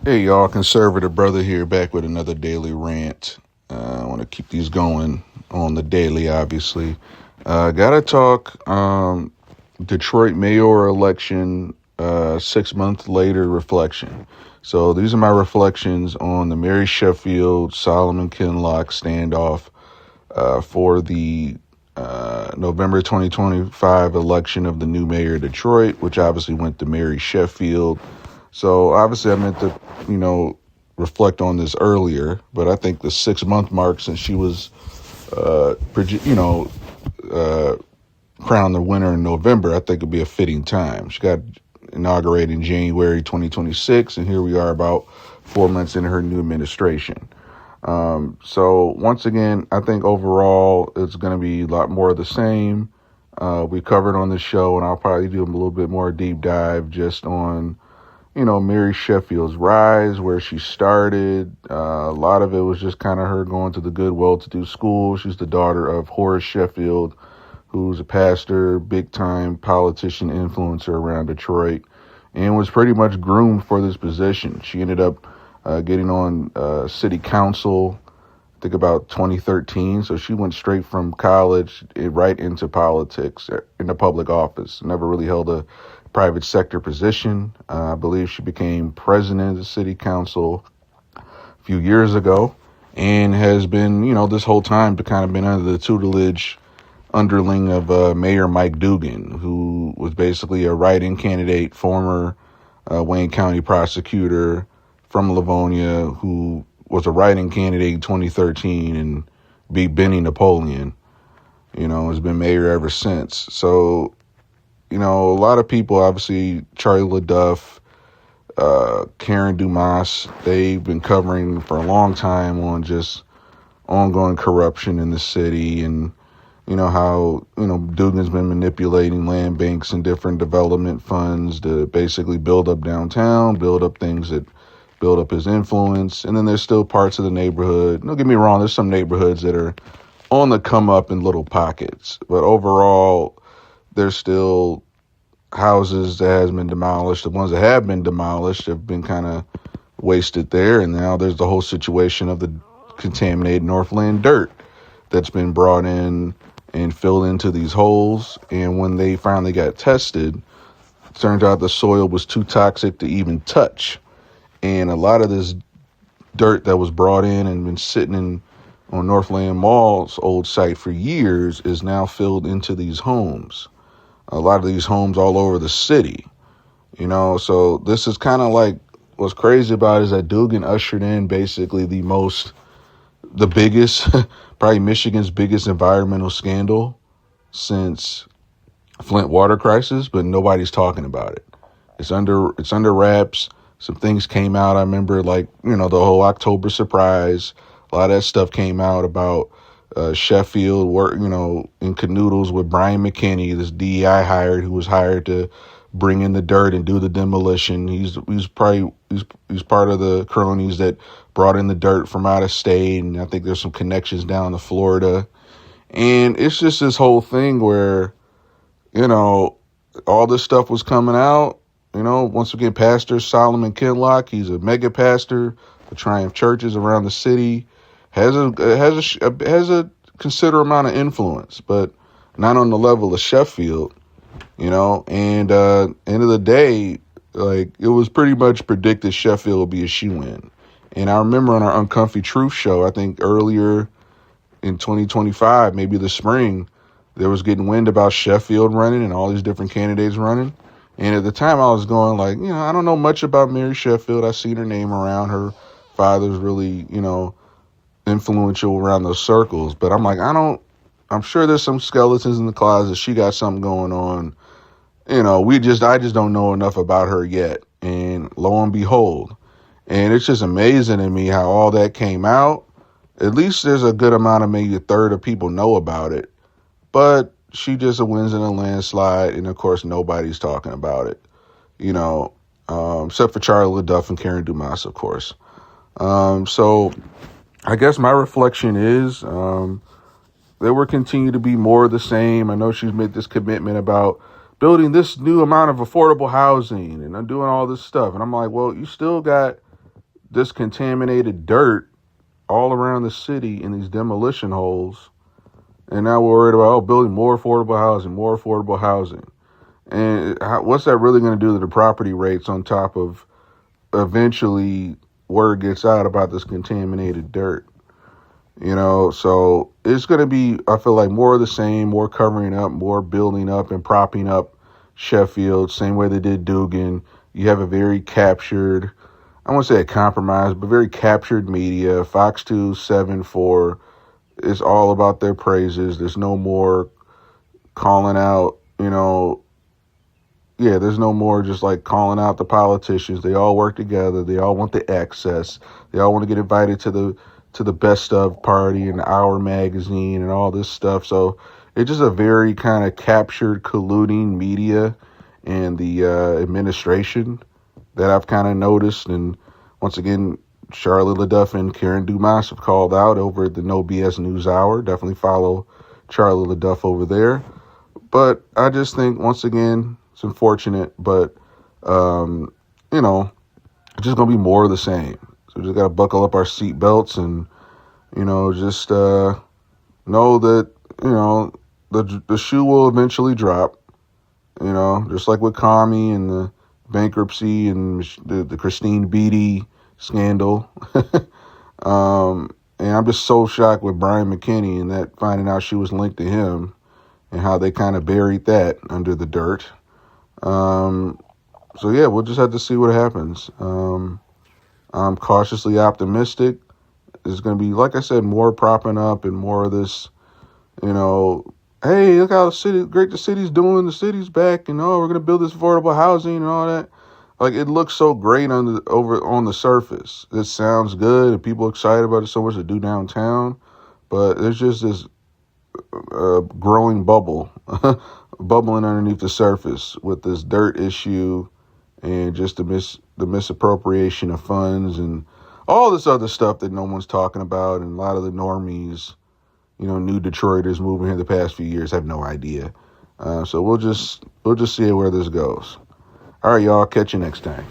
Hey y'all, conservative brother here, back with another daily rant. I want to keep these going on the daily, obviously. Gotta talk Detroit mayoral election 6 months later reflection. So these are my reflections on the Mary Sheffield Solomon Kinloch standoff for the November 2025 election of the new mayor of Detroit, which obviously went to Mary Sheffield. So obviously I meant to, reflect on this earlier, but I think the 6 month mark since she was, uh, crowned the winner in November, I think it'd be a fitting time. She got inaugurated in January 2026, and here we are about 4 months into her new administration. So once again, I think overall it's going to be a lot more of the same. We covered on this show, and I'll probably do a little bit more deep dive just on, Mary Sheffield's rise, where she started. A lot of it was just kind of her going to the good, well-to-do school. She's the daughter of Horace Sheffield, who's a pastor, big-time politician, influencer around Detroit, and was pretty much groomed for this position. She ended up getting on city council, I think about 2013. So she went straight from college right into politics in the public office. Never really held a private sector position. I believe she became president of the city council a few years ago, and has been, this whole time kind of been under the tutelage underling of Mayor Mike Dugan, who was basically a write-in candidate, former Wayne County prosecutor from Livonia, who was a write-in candidate in 2013 and beat Benny Napoleon. Has been mayor ever since. So, a lot of people, obviously, Charlie LaDuff, Karen Dumas, they've been covering for a long time on just ongoing corruption in the city, and how, Dugan's been manipulating land banks and different development funds to basically build up downtown, build up things that build up his influence. And then there's still parts of the neighborhood. Don't get me wrong, there's some neighborhoods that are on the come up in little pockets. But overall, there's still houses that has been demolished. The ones that have been demolished have been kind of wasted there. And now there's the whole situation of the contaminated Northland dirt that's been brought in and filled into these holes. And when they finally got tested, it turns out the soil was too toxic to even touch. And a lot of this dirt that was brought in and been sitting on Northland Mall's old site for years is now filled into these homes. A lot of these homes all over the city, so this is kind of like, what's crazy about it is that Dugan ushered in basically the biggest, probably Michigan's biggest environmental scandal since Flint water crisis, but nobody's talking about it. It's under wraps. Some things came out. I remember, the whole October surprise. A lot of that stuff came out about Sheffield work, in canoodles with Brian McKinney, this DEI hired, who was hired to bring in the dirt and do the demolition. He's part of the cronies that brought in the dirt from out of state, and I think there's some connections down to Florida. And it's just this whole thing where, all this stuff was coming out. Once again, Pastor Solomon Kinloch, he's a mega pastor for Triumph churches around the city, has a considerable amount of influence, but not on the level of Sheffield, and end of the day, it was pretty much predicted Sheffield would be a shoe-in. And I remember on our Uncomfy Truth show, I think earlier in 2025, maybe the spring, there was getting wind about Sheffield running and all these different candidates running. And at the time I was going I don't know much about Mary Sheffield. I seen her name around. Her father's really, influential around those circles. But I'm I'm sure there's some skeletons in the closet. She got something going on. I just don't know enough about her yet. And lo and behold, and it's just amazing to me how all that came out. At least there's a good amount of, maybe a third of people know about it. But she just wins in a landslide, and of course nobody's talking about it, except for Charlie LaDuff and Karen Dumas, of course. So I guess my reflection is there will continue to be more of the same. I know she's made this commitment about building this new amount of affordable housing and I'm doing all this stuff. And I'm like, well, you still got this contaminated dirt all around the city in these demolition holes. And now we're worried about building more affordable housing, more affordable housing. And what's that really going to do to the property rates on top of eventually word gets out about this contaminated dirt? So it's going to be, I feel like, more of the same, more covering up, more building up and propping up Sheffield, same way they did Dugan. You have a very captured, I won't say a compromise, but very captured media. Fox 2, 7, 4, it's all about their praises. There's no more calling out, there's no more just like calling out the politicians. They all work together. They all want the access. They all want to get invited to the best of party and Our magazine and all this stuff. So it's just a very kind of captured, colluding media and the administration that I've kind of noticed. And once again, Charlotte LaDuff and Karen Dumas have called out over at the No BS News Hour. Definitely follow Charlotte LaDuff over there. But I just think, once again, it's unfortunate, but, it's just going to be more of the same. So we just got to buckle up our seatbelts and, just know that, the shoe will eventually drop, just like with Kami and the bankruptcy and the Christine Beatty scandal. And I'm just so shocked with Brian McKinney and that finding out she was linked to him and how they kind of buried that under the dirt. So yeah, we'll just have to see what happens. I'm cautiously optimistic. There's going to be, like I said, more propping up and more of this, hey, look how great the city's doing. The city's back, we're going to build this affordable housing and all that. Like, it looks so great over on the surface. It sounds good and people are excited about it, so much to do downtown. But there's just this growing bubble, bubbling underneath the surface with this dirt issue and just the misappropriation of funds and all this other stuff that no one's talking about. And a lot of the normies, new Detroiters moving here the past few years have no idea. So we'll just see where this goes. All right, y'all. Catch you next time.